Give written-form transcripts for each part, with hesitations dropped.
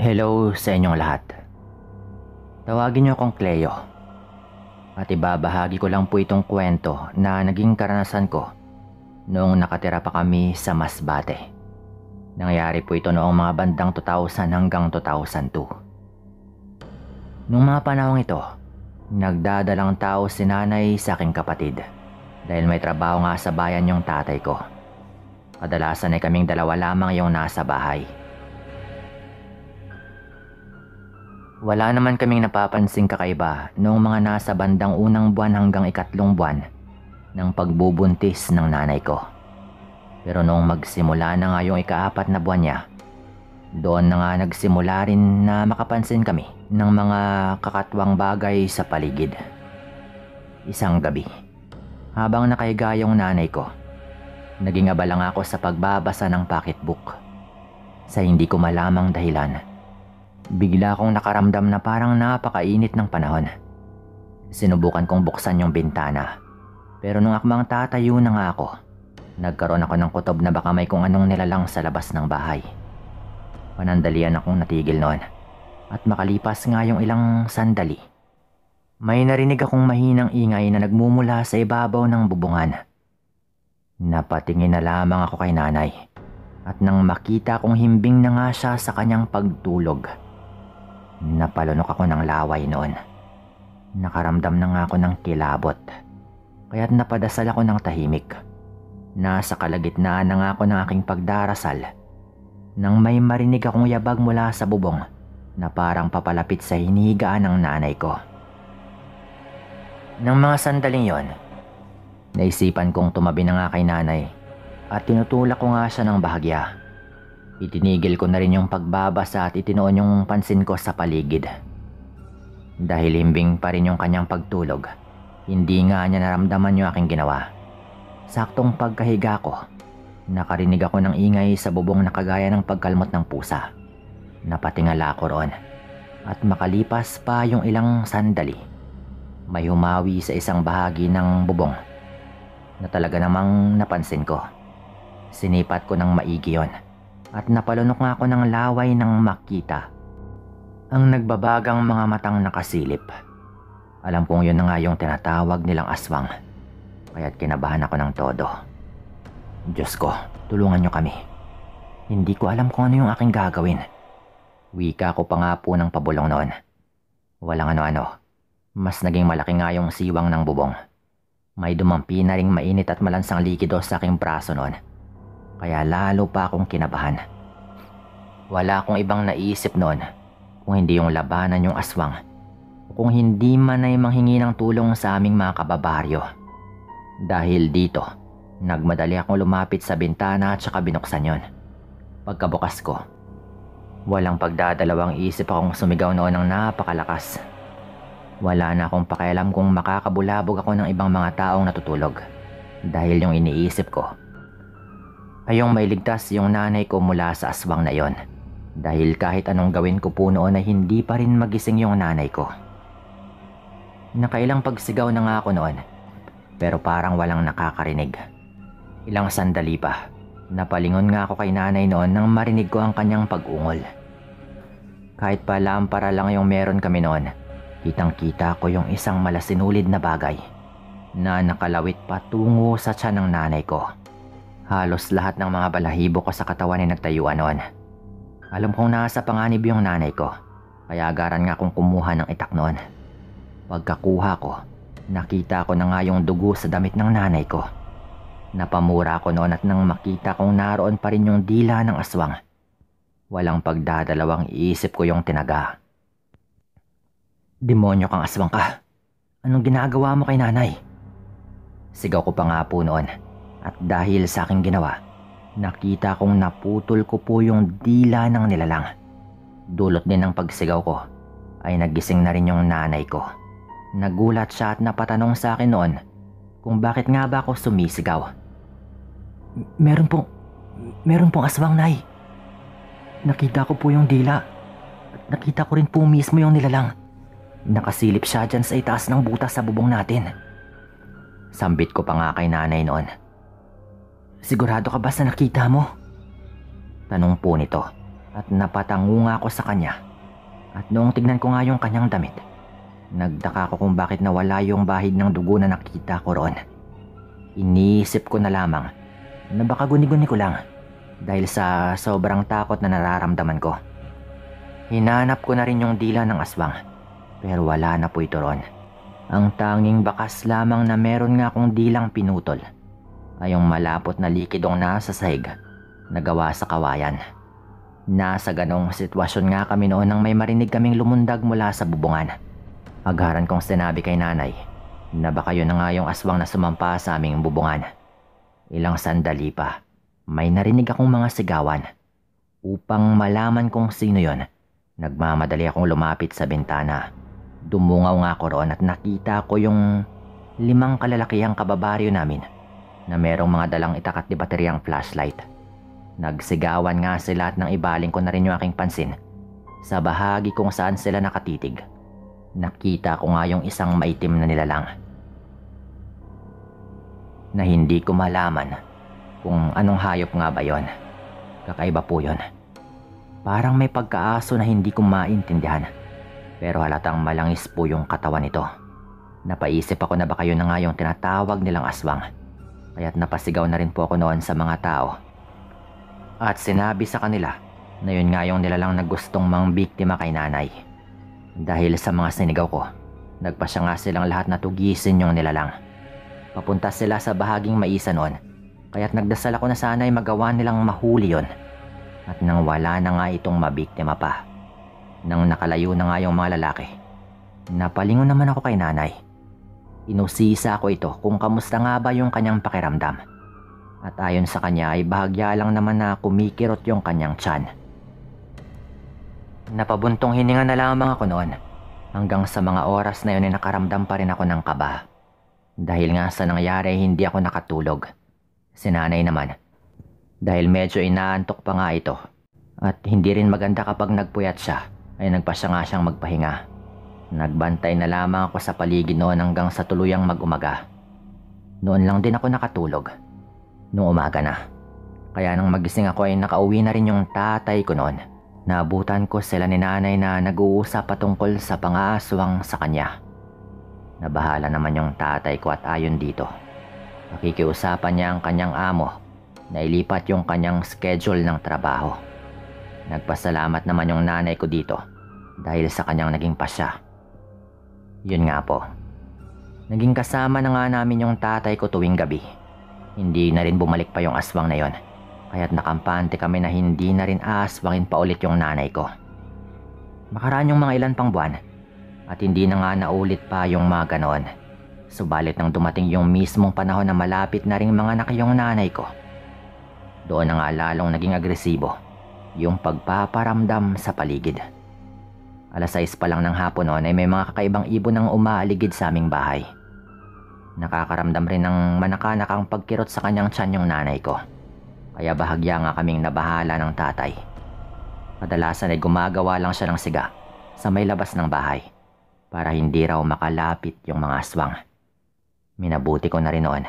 Hello sa inyong lahat. Tawagin niyo akong Cleo. At ibabahagi ko lang po itong kwento na naging karanasan ko noong nakatira pa kami sa Masbate. Nangyari po ito noong mga bandang 2000 hanggang 2002. Noong mga panahong ito, nagdadalang tao si nanay sa aking kapatid dahil may trabaho nga sa bayan yung tatay ko. Kadalasan ay kaming dalawa lamang yung nasa bahay. Wala naman kaming napapansing kakaiba noong mga nasa bandang unang buwan hanggang ikatlong buwan ng pagbubuntis ng nanay ko. Pero noong magsimula na nga yung ikaapat na buwan niya, doon na nga nagsimula rin na makapansin kami ng mga kakatwang bagay sa paligid. Isang gabi, habang nakahiga yung nanay ko, naging abala nga ako sa pagbabasa ng pocketbook. Sa hindi ko malamang dahilan, bigla akong nakaramdam na parang napakainit ng panahon. Sinubukan kong buksan yung bintana, pero nung akmang tatayo na nga ako, nagkaroon ako ng kutob na baka may kung anong nilalang sa labas ng bahay. Panandalian akong natigil noon, at makalipas nga yung ilang sandali, may narinig akong mahinang ingay na nagmumula sa ibabaw ng bubungan. Napatingin na lamang ako kay nanay, at nang makita kong himbing na nga siya sa kanyang pagtulog, napalunok ako ng laway noon. Nakaramdam na nga ako ng kilabot, kaya't napadasal ako ng tahimik. Nasa kalagitnaan na nga ako ng aking pagdarasal nang may marinig akong yabag mula sa bubong na parang papalapit sa hinihigaan ng nanay ko. Nang mga sandaling yon, naisipan kong tumabi na nga kay nanay at tinutulak ko nga siya ng bahagya. Itinigil ko na rin yung pagbabasa at itinoon yung pansin ko sa paligid. Dahil himbing pa rin yung kanyang pagtulog, hindi nga niya naramdaman yung aking ginawa. Saktong pagkahiga ko, nakarinig ako ng ingay sa bubong na kagaya ng pagkalmot ng pusa. Napatingala ako roon, at makalipas pa yung ilang sandali, may humawi sa isang bahagi ng bubong na talaga namang napansin ko. Sinipat ko ng maigi yon, at napalunok nga ako ng laway nang makita ang nagbabagang mga matang nakasilip. Alam kong yun na nga yung tinatawag nilang aswang, kaya't kinabahan ako ng todo. Diyos ko, tulungan niyo kami. Hindi ko alam kung ano yung aking gagawin. Wika ko pa nga po ng pabulong noon. Walang ano-ano, mas naging malaki nga yung siwang ng bubong. May dumampi na ring mainit at malansang likido sa aking braso noon, kaya lalo pa akong kinabahan. Wala akong ibang naisip noon kung hindi yung labanan yung aswang, o kung hindi man ay manghingi ng tulong sa aming mga kababaryo. Dahil dito, nagmadali akong lumapit sa bintana at saka binuksan yon. Pagkabukas ko, walang pagdadalawang isip akong sumigaw noon ng napakalakas. Wala na akong pakialam kung makakabulabog ako ng ibang mga taong natutulog, dahil yung iniisip ko ay yung mailigtas yung nanay ko mula sa aswang na yon. Dahil kahit anong gawin ko po noon ay hindi pa rin magising yung nanay ko. Nakailang pagsigaw na nga ako noon, pero parang walang nakakarinig. Ilang sandali pa, napalingon nga ako kay nanay noon nang marinig ko ang kanyang pag-ungol. Kahit pa lampara lang yung meron kami noon, kitang-kita ko yung isang malasinulid na bagay na nakalawit patungo sa tiyan ng nanay ko. Halos lahat ng mga balahibo ko sa katawan ay nagtayuan noon. Alam kong nasa panganib yung nanay ko, kaya agaran nga akong kumuha ng itak noon. Pagkakuha ko, nakita ko na nga yung dugo sa damit ng nanay ko. Napamura ko noon at nang makita kong naroon pa rin yung dila ng aswang, walang pagdadalawang iisip ko yung tinaga. Demonyo kang aswang ka! Anong ginagawa mo kay nanay? Sigaw ko pa nga po noon, at dahil sa aking ginawa, nakita kong naputol ko po yung dila ng nilalang. Dulot din ng pagsigaw ko ay nagising na rin yung nanay ko. Nagulat siya at napatanong sa akin noon kung bakit nga ba ako sumisigaw. Meron pong aswang, nay. Nakita ko po yung dila. Nakita ko rin po mismo yung nilalang. Nakasilip siya dyan sa itaas ng butas sa bubong natin. Sambit ko pa nga kay nanay noon. Sigurado ka ba sa nakita mo? Tanong po nito at napatango nga ako sa kanya. At noong tignan ko nga yung kanyang damit, nagtaka ko kung bakit nawala yung bahid ng dugo na nakita ko roon. Iniisip ko na lamang na baka guni-guni ko lang dahil sa sobrang takot na nararamdaman ko. Hinanap ko na rin yung dila ng aswang pero wala na po ito roon. Ang tanging bakas lamang na meron nga akong dilang pinutol ay yung malapot na likidong nasa sahig na gawa sa kawayan. Nasa ganong sitwasyon nga kami noon nang may marinig kaming lumundag mula sa bubungan. Agaran kong sinabi kay nanay na baka yun na nga yung aswang na sumampa sa aming bubungan. Ilang sandali pa, may narinig akong mga sigawan. Upang malaman kung sino yon, nagmamadali akong lumapit sa bintana. Dumungaw nga ako roon at nakita ko yung 5 kalalakihang kababaryo namin na merong mga dalang itak at di bateryang flashlight. Nagsigawan nga sila at nang ibaling ko na rin yung aking pansin sa bahagi kung saan sila nakatitig. Nakita ko nga yung isang maitim na nilalang na hindi ko malaman kung anong hayop nga ba yon. Kakaiba po yon. Parang may pagkaaso na hindi ko maintindihan. Pero halatang malangis po yung katawan nito. Napaisip ako na baka yun na nga yung tinatawag nilang aswang. Kaya't napasigaw na rin po ako noon sa mga tao. At sinabi sa kanila na yun nga yung nilalang na gustong mangbiktima kay nanay. Dahil sa mga sinigaw ko, nagpasya nga silang lahat na tugisin yung nilalang. Papunta sila sa bahaging maisa noon. Kaya't nagdasal ako na sana ay magawa nilang mahuli yon. At nang wala na nga itong mabiktima pa. Nang nakalayo na nga yung mga lalaki, napalingon naman ako kay nanay. Inusisa ko ito kung kamusta nga ba yung kanyang pakiramdam. At ayon sa kanya ay bahagya lang naman na kumikirot yung kanyang tiyan. Napabuntong hininga na lamang ako noon. Hanggang sa mga oras na yun ay nakaramdam pa rin ako ng kaba. Dahil nga sa nangyari hindi ako nakatulog. Si nanay naman, dahil medyo inaantok pa nga ito at hindi rin maganda kapag nagpuyat siya, ay nagpasya nga siyang magpahinga. Nagbantay na lamang ako sa paligid noon hanggang sa tuluyang mag-umaga. Noon lang din ako nakatulog. Noong umaga na. Kaya nang magising ako ay nakauwi na rin yung tatay ko noon. Naabutan ko sila ni nanay na nag-uusap patungkol sa pang-aaswang sa kanya. Nabahala naman yung tatay ko at ayon dito, nakikiusapan niya ang kanyang amo na ilipat yung kanyang schedule ng trabaho. Nagpasalamat naman yung nanay ko dito dahil sa kanyang naging pasya. Yun nga po, naging kasama na nga namin yung tatay ko tuwing gabi. Hindi na rin bumalik pa yung aswang na yon, kaya't nakampante kami na hindi na rin aaswangin pa ulit yung nanay ko. Makaraan yung mga ilan pang buwan at hindi na nga naulit pa yung mga ganoon. Subalit nang dumating yung mismong panahon na malapit na ring mga anak yung nanay ko, doon na nga lalong naging agresibo yung pagpaparamdam sa paligid. 6:00 pa lang ng hapon noon ay may mga kakaibang ibon ang umaaligid sa aming bahay. Nakakaramdam rin ng manakanakang pagkirot sa kanyang tiyan yung nanay ko. Kaya bahagya nga kaming nabahala ng tatay. Kadalasan ay gumagawa lang siya ng siga sa may labas ng bahay para hindi raw makalapit yung mga aswang. Minabuti ko na rin noon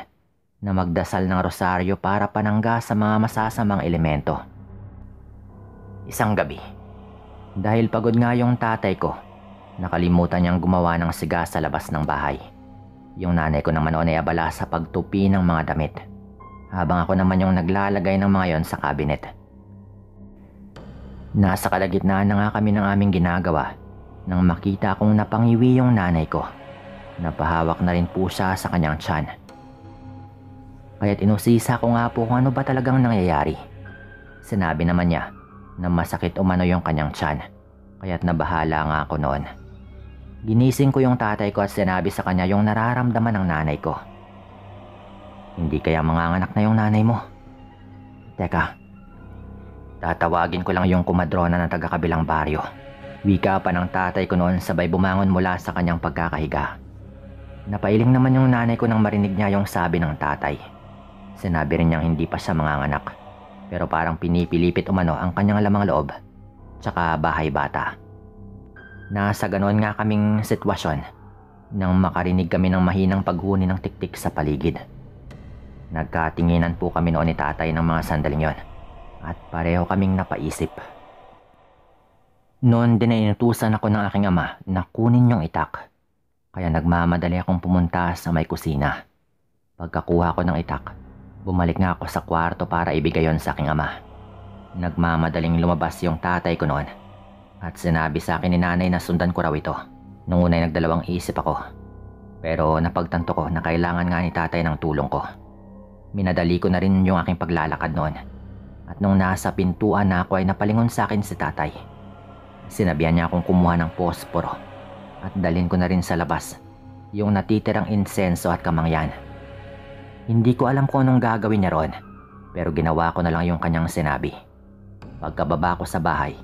na magdasal ng rosaryo para panangga sa mga masasamang elemento. Isang gabi, dahil pagod nga yung tatay ko, nakalimutan niyang gumawa ng siga sa labas ng bahay. Yung nanay ko naman noon ay abala sa pagtupi ng mga damit, habang ako naman yung naglalagay ng mga yon sa cabinet. Nasa kalagitnaan na nga kami ng aming ginagawa nang makita kong napangiwi yung nanay ko. Napahawak na rin po siya sa kanyang tiyan. Kaya't inusisa ko nga po kung ano ba talagang nangyayari. Sinabi naman niya na masakit umano yung kanyang tiyan, kaya't nabahala nga ako noon. Ginising ko yung tatay ko at sinabi sa kanya yung nararamdaman ng nanay ko. Hindi kaya manganganak na yung nanay mo? Teka, tatawagin ko lang yung kumadrona ng taga-kabilang baryo. Wika pa ng tatay ko noon sabay bumangon mula sa kanyang pagkakahiga. Napailing naman yung nanay ko nang marinig niya yung sabi ng tatay. Sinabi rin niyang hindi pa siya manganganak, pero parang pinipilipit umano ang kanyang lamang loob, tsaka bahay bata. Nasa ganoon nga kaming sitwasyon nang makarinig kami ng mahinang paghuni ng tiktik sa paligid. Nagkatinginan po kami noon ni tatay ng mga sandaling yon at pareho kaming napaisip. Noon din ay inutusan ako ng aking ama na kunin yung itak. Kaya nagmamadali akong pumunta sa may kusina. Pagkakuha ko ng itak, bumalik nga ako sa kwarto para ibigay yon sa aking ama. Nagmamadaling lumabas yung tatay ko noon at sinabi sa akin ni nanay na sundan ko raw ito. Nung una'y nagdalawang isip ako, pero napagtanto ko na kailangan nga ni tatay ng tulong ko. Minadali ko na rin yung aking paglalakad noon at nung nasa pintuan na ako ay napalingon sa akin si tatay. Sinabihan niya akong kumuha ng posporo at dalhin ko na rin sa labas yung natitirang insenso at kamangyan. Hindi ko alam kung anong gagawin niya ron, pero ginawa ko na lang yung kanyang sinabi. Pagkababa ko sa bahay,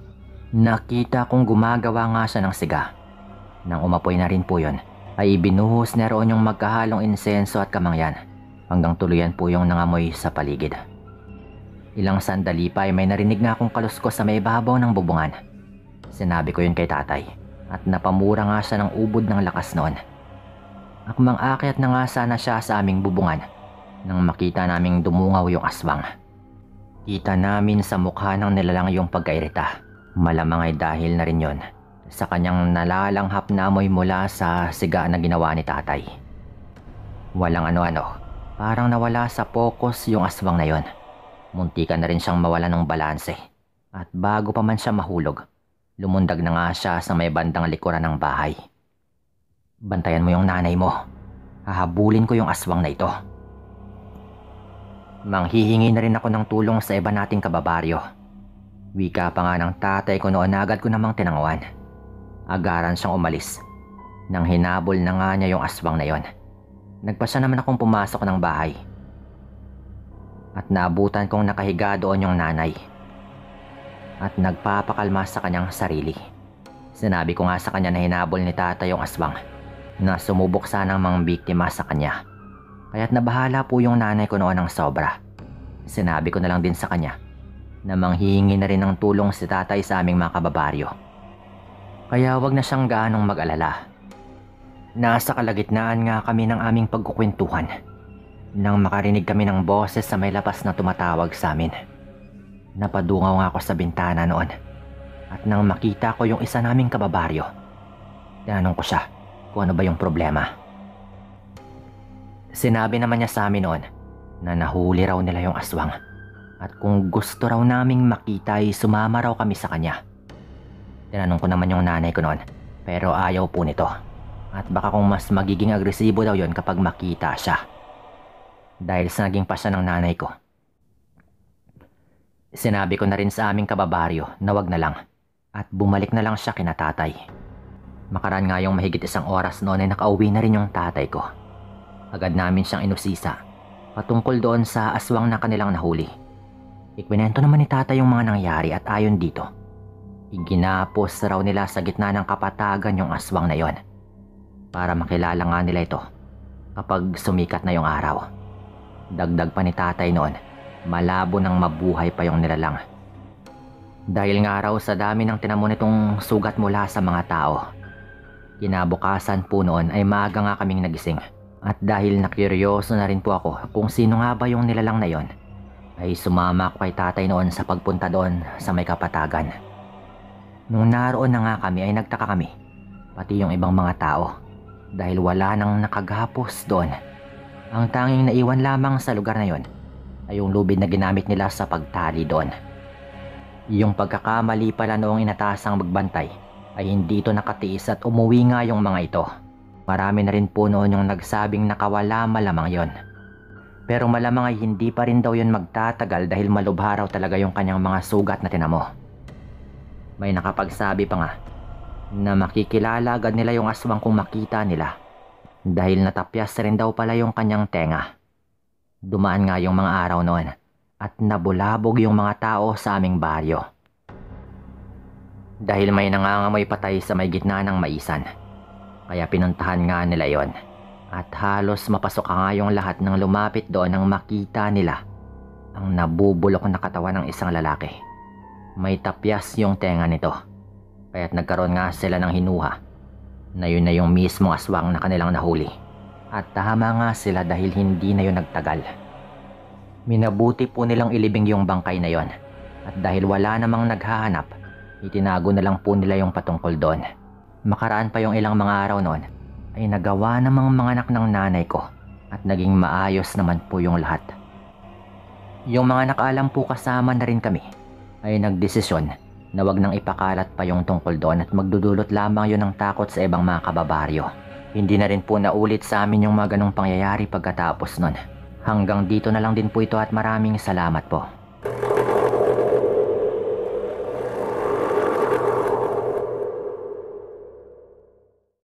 nakita kong gumagawa nga siya ng siga. Nang umapoy na rin po yun, ay ibinuhos na roon yung magkahalong insenso at kamangyan hanggang tuluyan po yung nangamoy sa paligid. Ilang sandali pa ay may narinig nga akong kaluskos sa may babaw ng bubungan. Sinabi ko yun kay tatay at napamura nga siya ng ubod ng lakas noon. Akmang akyat na nga sana siya sa aming bubungan nang makita naming dumungaw yung aswang. Kita namin sa mukha ng nilalang yung pagkairita. Malamang ay dahil na rin yun sa kanyang nalalanghap na amoy mula sa siga na ginawa ni tatay. Walang ano-ano, parang nawala sa focus yung aswang na yon. Muntikan na rin siyang mawala ng balanse. At bago pa man siya mahulog, lumundag na nga siya sa may bandang likuran ng bahay. Bantayan mo yung nanay mo. Hahabulin ko yung aswang na ito. Manghihingi na rin ako ng tulong sa iba nating kababaryo. Wika pa nga ng tatay ko noon na agad ko namang tinangawan. Agaran siyang umalis. Nang hinabol na nga niya yung aswang na yon, nagpasya naman akong pumasok ng bahay. At naabutan kong nakahiga doon yung nanay. At nagpapakalma sa kanyang sarili. Sinabi ko nga sa kanya na hinabol ni tatay yung aswang na sumubok sanang mga biktima sa kanya. Kaya't nabahala po yung nanay ko noon ng sobra. Sinabi ko na lang din sa kanya na manghihingi na rin ng tulong si tatay sa aming mga kababaryo. Kaya wag na siyang gaanong mag-alala. Nasa kalagitnaan nga kami ng aming pagkukwentuhan nang makarinig kami ng boses sa may labas na tumatawag sa amin. Napadungaw nga ako sa bintana noon at nang makita ko yung isa naming kababaryo, tinanong ko siya kung ano ba yung problema. Sinabi naman niya sa amin noon na nahuli raw nila yung aswang at kung gusto raw naming makita ay sumama raw kami sa kanya. Tinanong ko naman yung nanay ko noon pero ayaw po nito at baka kung mas magiging agresibo daw yon kapag makita siya. Dahil sa naging pasya ng nanay ko. Sinabi ko na rin sa aming kababaryo na wag na lang at bumalik na lang siya kina tatay. Makaraan nga yung mahigit isang oras noon ay nakauwi na rin yung tatay ko. Agad namin siyang inusisa patungkol doon sa aswang na kanilang nahuli. Ikwinento naman ni tatay yung mga nangyari at ayon dito, iginapos raw nila sa gitna ng kapatagan yung aswang na yon para makilala nga nila ito kapag sumikat na yung araw. Dagdag pa ni tatay noon, malabo nang mabuhay pa yung nilalang. Dahil nga raw sa dami ng tinamo nitong sugat mula sa mga tao. Kinabukasan po noon ay maaga nga kaming nagising. At dahil nakuryoso na rin po ako kung sino nga ba yung nilalang na yon, ay sumama ako kay tatay noon sa pagpunta doon sa may kapatagan. Nung naroon na nga kami ay nagtaka kami, pati yung ibang mga tao, dahil wala nang nakagapos doon. Ang tanging naiwan lamang sa lugar na yon ay yung lubid na ginamit nila sa pagtali doon. Yung pagkakamali pala noong inatasang magbantay ay hindi ito nakatiis at umuwi nga yung mga ito. Marami na rin po noon yung nagsabing nakawala malamang yon. Pero malamang ay hindi pa rin daw yon magtatagal dahil malubha raw talaga yung kanyang mga sugat na tinamo. May nakapagsabi pa nga na makikilala agad nila yung aswang kung makita nila dahil natapyas rin daw pala yung kanyang tenga. Dumaan nga yung mga araw noon at nabulabog yung mga tao sa aming baryo. Dahil may nangangamoy patay sa may gitna ng maisan. Kaya pinuntahan nga nila yon at halos mapasok nga yung lahat ng lumapit doon nang makita nila ang nabubulok na katawan ng isang lalaki. May tapyas yung tenga nito kaya't nagkaroon nga sila ng hinuha na yun na yung mismong aswang na kanilang nahuli. At tama nga sila dahil hindi na yun nagtagal. Minabuti po nilang ilibing yung bangkay na yon at dahil wala namang naghahanap, Itinago na lang po nila yung patungkol doon. Makaraan pa yung ilang mga araw noon ay nagawa namang mga anak ng nanay ko at naging maayos naman po yung lahat. Yung mga nakaalam po kasama na rin kami ay nagdesisyon na wag nang ipakalat pa yung tungkol doon at magdudulot lamang yun ng takot sa ibang mga kababaryo. Hindi na rin po naulit sa amin yung mga ganong pangyayari pagkatapos nun. Hanggang dito na lang din po ito at maraming salamat po.